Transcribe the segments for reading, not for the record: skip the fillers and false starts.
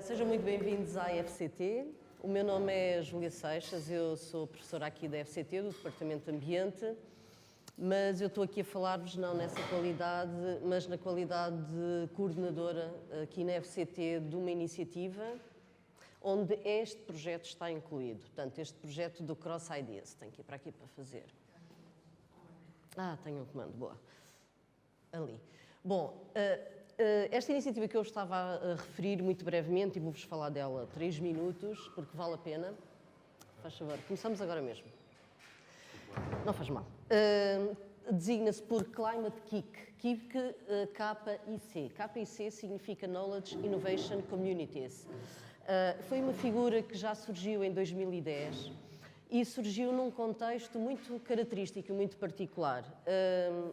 Sejam muito bem-vindos à FCT. O meu nome é Júlia Seixas, eu sou professora aqui da FCT, do Departamento de Ambiente, mas eu estou aqui a falar-vos não nessa qualidade, mas na qualidade de coordenadora aqui na FCT de uma iniciativa onde este projeto está incluído. Portanto, este projeto do Cross Ideas. Tenho que ir para aqui para fazer. Tenho um comando, boa. Ali. Bom, esta iniciativa que eu estava a referir muito brevemente, e vou-vos falar dela 3 minutos, porque vale a pena. Faz favor, começamos agora mesmo. Não faz mal. Designa-se por Climate KIC. KIC, K-I-C. K-I-C significa Knowledge Innovation Communities. Foi uma figura que já surgiu em 2010 e surgiu num contexto muito característico, muito particular.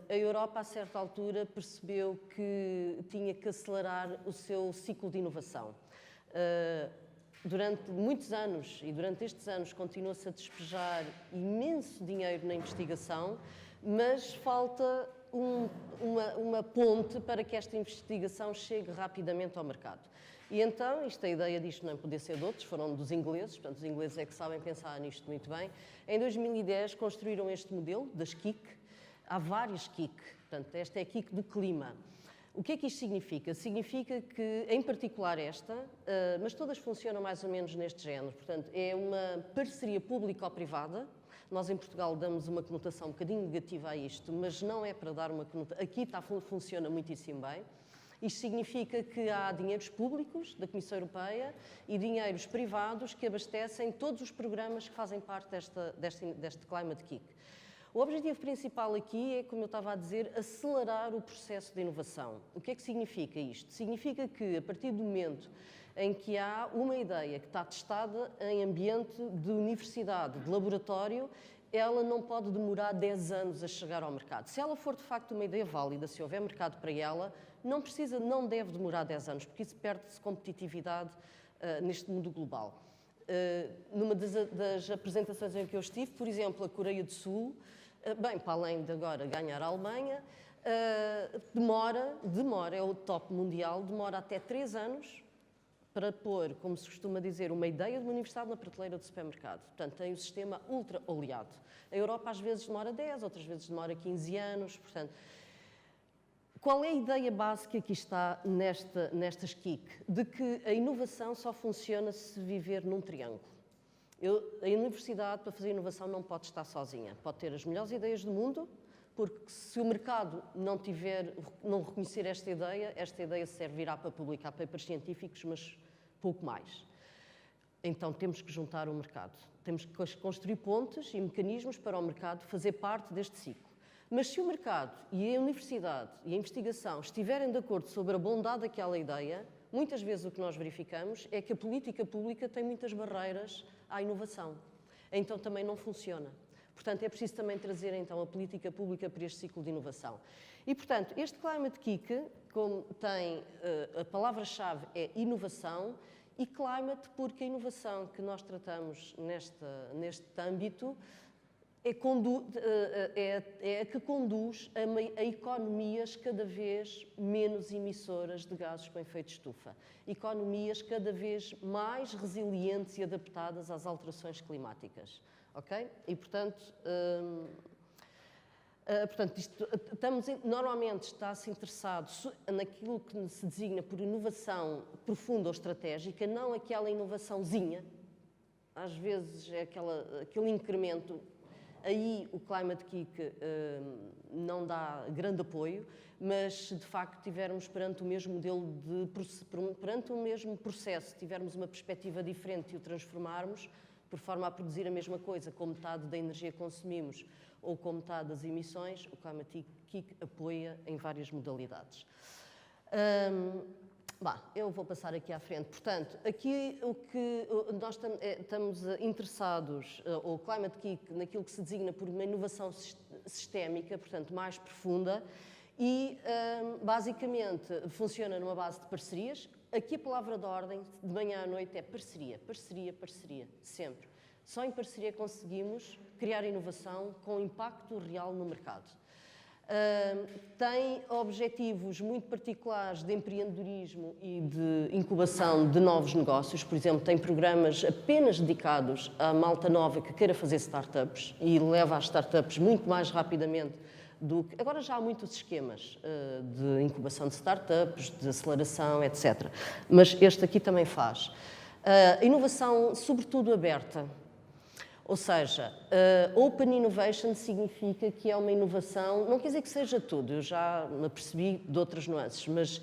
A Europa, a certa altura, percebeu que tinha que acelerar o seu ciclo de inovação. Durante muitos anos, e durante estes anos, continua-se a despejar imenso dinheiro na investigação, mas falta uma ponte para que esta investigação chegue rapidamente ao mercado. E então, a ideia disto não podia ser de outros, foram dos ingleses, portanto, os ingleses é que sabem pensar nisto muito bem. Em 2010, construíram este modelo das KIC. Há várias KIC, portanto, esta é a KIC do clima. O que é que isto significa? Significa que, em particular esta, mas todas funcionam mais ou menos neste género, portanto, é uma parceria público-privada. Nós, em Portugal, damos uma conotação um bocadinho negativa a isto, mas não é para dar uma conotação. Aqui funciona muitíssimo bem. Isto significa que há dinheiros públicos da Comissão Europeia e dinheiros privados que abastecem todos os programas que fazem parte deste Climate KIC. O objetivo principal aqui é, como eu estava a dizer, acelerar o processo de inovação. O que é que significa isto? Significa que, a partir do momento em que há uma ideia que está testada em ambiente de universidade, de laboratório, ela não pode demorar 10 anos a chegar ao mercado. Se ela for, de facto, uma ideia válida, se houver mercado para ela, não deve demorar 10 anos, porque isso perde-se competitividade neste mundo global. Numa das apresentações em que eu estive, por exemplo, a Coreia do Sul, para além de agora ganhar a Alemanha, demora, é o top mundial, demora até 3 anos para pôr, como se costuma dizer, uma ideia de uma universidade na prateleira do supermercado. Portanto, tem o sistema ultra-oleado. A Europa às vezes demora 10, outras vezes demora 15 anos, portanto... Qual é a ideia básica que aqui está nestas KIC? De que a inovação só funciona se viver num triângulo. A universidade, para fazer inovação, não pode estar sozinha. Pode ter as melhores ideias do mundo, porque se o mercado não reconhecer esta ideia servirá para publicar papers científicos, mas pouco mais. Então temos que juntar o mercado. Temos que construir pontes e mecanismos para o mercado fazer parte deste ciclo. Mas se o mercado e a universidade e a investigação estiverem de acordo sobre a bondade daquela ideia, muitas vezes o que nós verificamos é que a política pública tem muitas barreiras à inovação. Então também não funciona. Portanto, é preciso também trazer então a política pública para este ciclo de inovação. E, portanto, este Climate KIC, como tem a palavra-chave é inovação, e climate porque a inovação que nós tratamos neste âmbito é a que conduz a economias cada vez menos emissoras de gases com efeito de estufa. Economias cada vez mais resilientes e adaptadas às alterações climáticas. Ok? E, portanto, normalmente está-se interessado naquilo que se designa por inovação profunda ou estratégica, não aquela inovaçãozinha. Às vezes é aquele incremento. Aí o Climate KIC não dá grande apoio, mas se de facto estivermos perante o mesmo modelo, perante o mesmo processo, tivermos uma perspectiva diferente e o transformarmos, por forma a produzir a mesma coisa, com metade da energia que consumimos ou com metade das emissões, o Climate KIC apoia em várias modalidades. Eu vou passar aqui à frente. Portanto, aqui o que nós estamos interessados, o Climate KIC, naquilo que se designa por uma inovação sistémica, portanto, mais profunda, e basicamente funciona numa base de parcerias. Aqui a palavra de ordem, de manhã à noite, é parceria, parceria, parceria, sempre. Só em parceria conseguimos criar inovação com impacto real no mercado. Tem objetivos muito particulares de empreendedorismo e de incubação de novos negócios. Por exemplo, tem programas apenas dedicados à malta nova que queira fazer startups e leva as startups muito mais rapidamente do que... Agora já há muitos esquemas de incubação de startups, de aceleração, etc. Mas este aqui também faz. Inovação, sobretudo, aberta. Ou seja, Open Innovation significa que é uma inovação, não quer dizer que seja tudo, eu já me apercebi de outras nuances, mas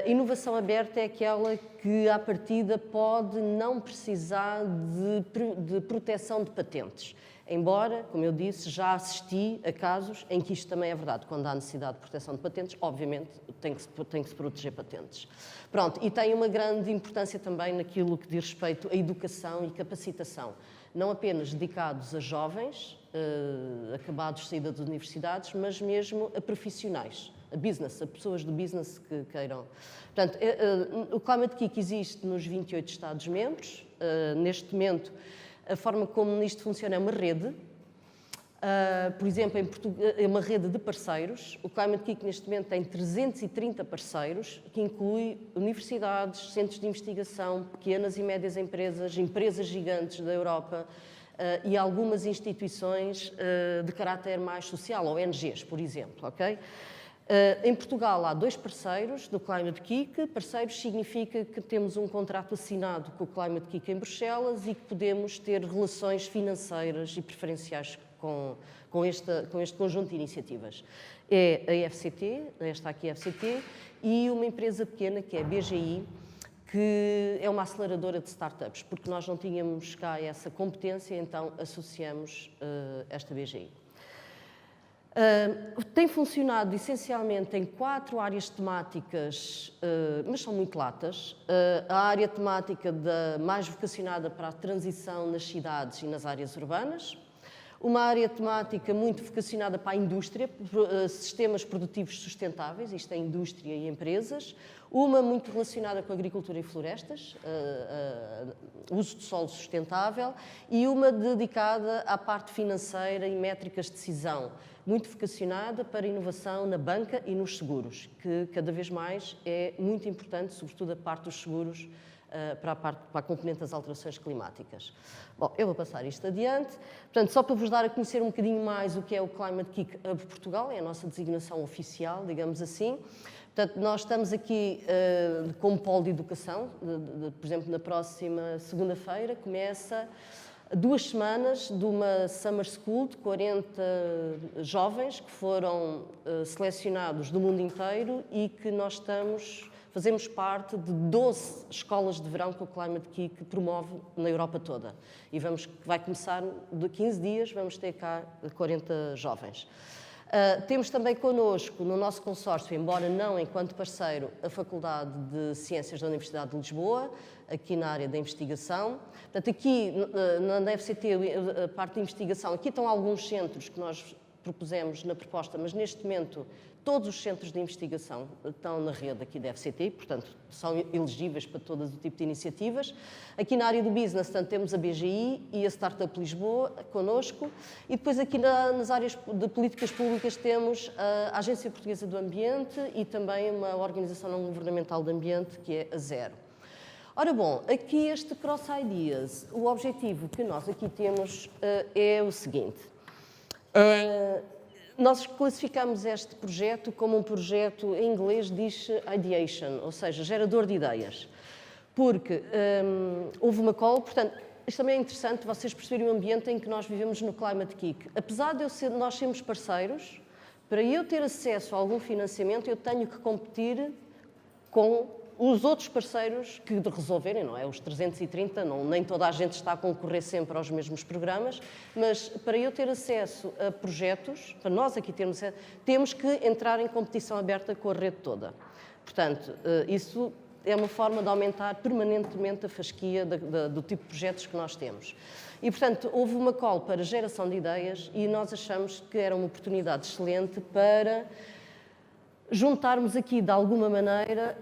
inovação aberta é aquela que, à partida, pode não precisar de proteção de patentes. Embora, como eu disse, já assisti a casos em que isto também é verdade. Quando há necessidade de proteção de patentes, obviamente, tem que se proteger patentes. Pronto, e tem uma grande importância também naquilo que diz respeito à educação e capacitação. Não apenas dedicados a jovens, acabados de saída das universidades, mas mesmo a profissionais, a business, a pessoas do business que queiram. Portanto, o Climate Kick existe nos 28 Estados-membros. Neste momento, a forma como isto funciona é uma rede. Por exemplo, em Portugal, é uma rede de parceiros. O Climate Kick, neste momento, tem 330 parceiros, que inclui universidades, centros de investigação, pequenas e médias empresas, empresas gigantes da Europa e algumas instituições de caráter mais social, ONGs, por exemplo. Okay? Em Portugal há 2 parceiros do Climate Kick. Parceiros significa que temos um contrato assinado com o Climate Kick em Bruxelas e que podemos ter relações financeiras e preferenciais com este conjunto de iniciativas. É a FCT, esta aqui é a FCT, e uma empresa pequena que é a BGI, que é uma aceleradora de startups, porque nós não tínhamos cá essa competência, então associamos esta BGI. Tem funcionado essencialmente em 4 áreas temáticas, mas são muito latas. A área temática mais vocacionada para a transição nas cidades e nas áreas urbanas. Uma área temática muito vocacionada para a indústria, sistemas produtivos sustentáveis, isto é indústria e empresas. Uma muito relacionada com a agricultura e florestas, uso de solo sustentável. E uma dedicada à parte financeira e métricas de decisão, muito vocacionada para a inovação na banca e nos seguros, que cada vez mais é muito importante, sobretudo a parte dos seguros, para a componente das alterações climáticas. Bom, eu vou passar isto adiante. Portanto, só para vos dar a conhecer um bocadinho mais o que é o Climate Kick Hub Portugal, é a nossa designação oficial, digamos assim. Portanto, nós estamos aqui como polo de educação. Por exemplo, na próxima segunda-feira começa 2 semanas de uma Summer School de 40 jovens que foram selecionados do mundo inteiro e que nós fazemos parte de 12 escolas de verão que o Climate Kick promove na Europa toda. E vai começar de 15 dias, vamos ter cá 40 jovens. Temos também connosco, no nosso consórcio, embora não enquanto parceiro, a Faculdade de Ciências da Universidade de Lisboa, aqui na área da investigação. Portanto, aqui na FCT, a parte de investigação, aqui estão alguns centros que nós propusemos na proposta, mas neste momento todos os centros de investigação estão na rede aqui da FCT, portanto, são elegíveis para todo o tipo de iniciativas. Aqui na área do business, portanto, temos a BGI e a Startup Lisboa connosco. E depois aqui nas áreas de políticas públicas temos a Agência Portuguesa do Ambiente e também uma organização não governamental de ambiente, que é a Zero. Ora bom, aqui este Cross Ideas, o objetivo que nós aqui temos é o seguinte. Nós classificamos este projeto como um projeto, em inglês diz ideation, ou seja, gerador de ideias. Porque houve uma call, portanto, isto também é interessante vocês perceberem o ambiente em que nós vivemos no Climate Kick. Apesar de nós sermos parceiros, para eu ter acesso a algum financiamento, eu tenho que competir com os outros parceiros que resolverem, não é? Os 330, nem toda a gente está a concorrer sempre aos mesmos programas, mas para eu ter acesso a projetos, para nós aqui termos acesso, temos que entrar em competição aberta com a rede toda. Portanto, isso é uma forma de aumentar permanentemente a fasquia do tipo de projetos que nós temos. E, portanto, houve uma call para geração de ideias e nós achamos que era uma oportunidade excelente para juntarmos aqui, de alguma maneira,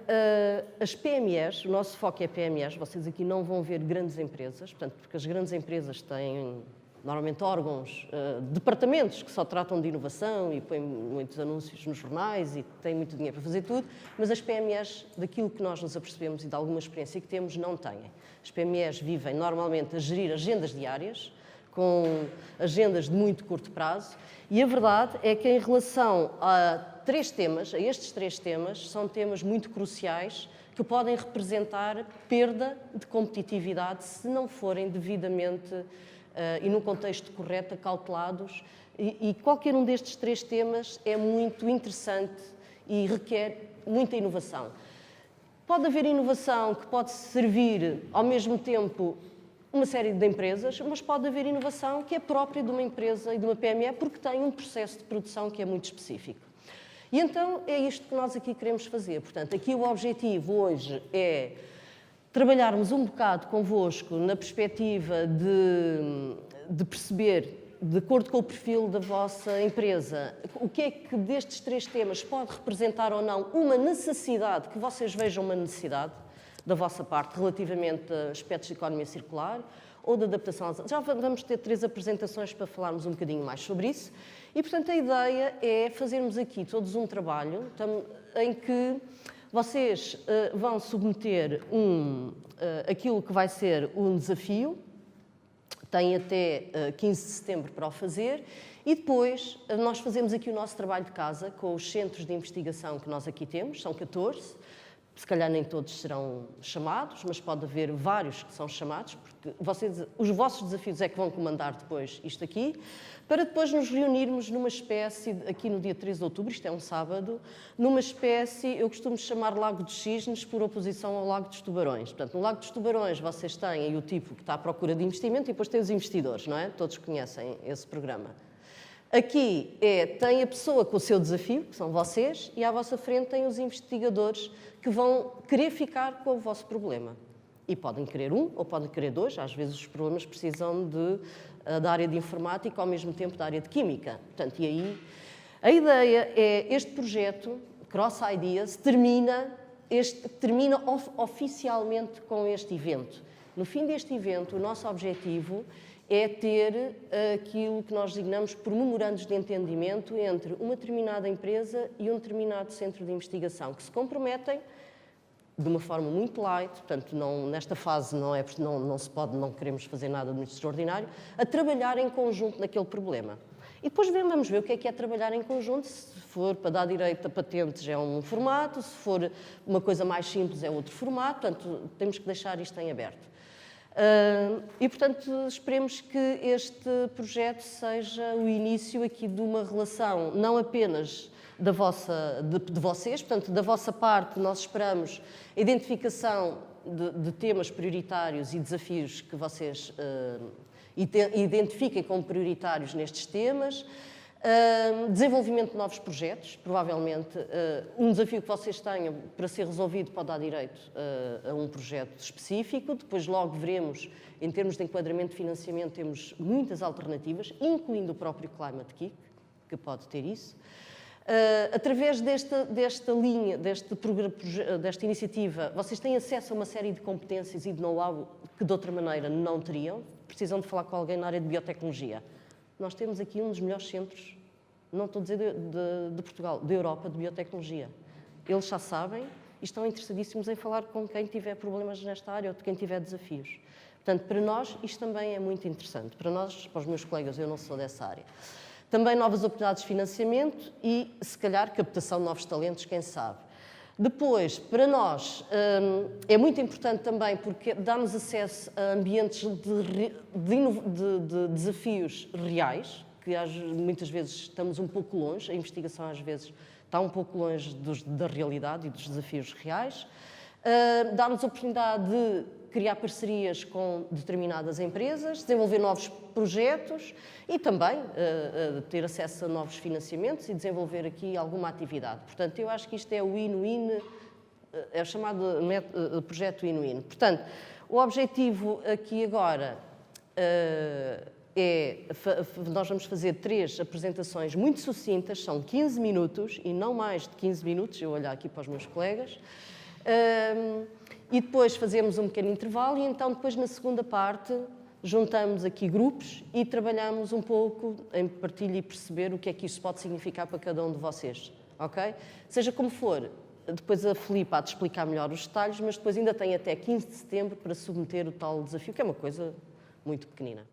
as PMEs, o nosso foco é PMEs, vocês aqui não vão ver grandes empresas, portanto, porque as grandes empresas têm normalmente órgãos, departamentos que só tratam de inovação e põem muitos anúncios nos jornais e têm muito dinheiro para fazer tudo, mas as PMEs, daquilo que nós nos apercebemos e de alguma experiência que temos, não têm. As PMEs vivem normalmente a gerir agendas diárias, com agendas de muito curto prazo, e a verdade é que em relação a estes três temas, são temas muito cruciais que podem representar perda de competitividade se não forem devidamente e no contexto correto, acautelados, e qualquer um destes três temas é muito interessante e requer muita inovação. Pode haver inovação que pode servir, ao mesmo tempo, uma série de empresas, mas pode haver inovação que é própria de uma empresa e de uma PME porque tem um processo de produção que é muito específico. E então é isto que nós aqui queremos fazer. Portanto, aqui o objetivo hoje é trabalharmos um bocado convosco na perspectiva de perceber, de acordo com o perfil da vossa empresa, o que é que destes três temas pode representar ou não uma necessidade, que vocês vejam uma necessidade da vossa parte relativamente a aspectos de economia circular ou de adaptação às... Já vamos ter 3 apresentações para falarmos um bocadinho mais sobre isso. E, portanto, a ideia é fazermos aqui todos um trabalho em que vocês vão submeter aquilo que vai ser um desafio, têm até 15 de setembro para o fazer, e depois nós fazemos aqui o nosso trabalho de casa com os centros de investigação que nós aqui temos, são 14, se calhar nem todos serão chamados, mas pode haver vários que são chamados, porque os vossos desafios é que vão comandar depois isto aqui, para depois nos reunirmos numa espécie, aqui no dia 13 de outubro, isto é um sábado, numa espécie, eu costumo chamar Lago dos Cisnes por oposição ao Lago dos Tubarões. Portanto, no Lago dos Tubarões vocês têm aí o tipo que está à procura de investimento e depois tem os investidores, não é? Todos conhecem esse programa. Aqui tem a pessoa com o seu desafio, que são vocês, e à vossa frente tem os investigadores que vão querer ficar com o vosso problema. E podem querer um ou podem querer 2, às vezes os problemas precisam da área de informática ao mesmo tempo da área de química. Portanto, e aí a ideia é este projeto, Cross Ideas, termina oficialmente com este evento. No fim deste evento, o nosso objetivo é ter aquilo que nós designamos por memorandos de entendimento entre uma determinada empresa e um determinado centro de investigação, que se comprometem de uma forma muito light, portanto, nesta fase não se pode, não queremos fazer nada de muito extraordinário, a trabalhar em conjunto naquele problema. E depois vamos ver o que é trabalhar em conjunto. Se for para dar direito a patentes é um formato, se for uma coisa mais simples é outro formato, portanto, temos que deixar isto em aberto. E, portanto, esperemos que este projeto seja o início aqui de uma relação não apenas de vocês, portanto, da vossa parte nós esperamos a identificação de temas prioritários e desafios que vocês identifiquem como prioritários nestes temas, desenvolvimento de novos projetos, provavelmente um desafio que vocês tenham para ser resolvido pode dar direito a um projeto específico, depois logo veremos, em termos de enquadramento de financiamento, temos muitas alternativas, incluindo o próprio Climate Kick, que pode ter isso. Através desta linha, desta iniciativa, vocês têm acesso a uma série de competências e de know-how que de outra maneira não teriam. Precisam de falar com alguém na área de biotecnologia. Nós temos aqui um dos melhores centros, não estou a dizer de Portugal, da Europa, de biotecnologia. Eles já sabem e estão interessadíssimos em falar com quem tiver problemas nesta área ou de quem tiver desafios. Portanto, para nós, isto também é muito interessante. Para nós, para os meus colegas, eu não sou dessa área. Também novas oportunidades de financiamento e, se calhar, captação de novos talentos, quem sabe. Depois, para nós, é muito importante também porque dá-nos acesso a ambientes de desafios reais, que muitas vezes estamos um pouco longe, a investigação às vezes está um pouco longe da realidade e dos desafios reais. Dá-nos a oportunidade de criar parcerias com determinadas empresas, desenvolver novos projetos e também ter acesso a novos financiamentos e desenvolver aqui alguma atividade. Portanto, eu acho que isto é o win-win, é o chamado projeto win-win. Portanto, o objetivo aqui agora nós vamos fazer 3 apresentações muito sucintas, são 15 minutos e não mais de 15 minutos, eu olhar aqui para os meus colegas, e depois fazemos um pequeno intervalo e então depois na segunda parte juntamos aqui grupos e trabalhamos um pouco em partilha e perceber o que é que isto pode significar para cada um de vocês, ok? Seja como for, depois a Filipe há de explicar melhor os detalhes, mas depois ainda tem até 15 de setembro para submeter o tal desafio, que é uma coisa muito pequenina.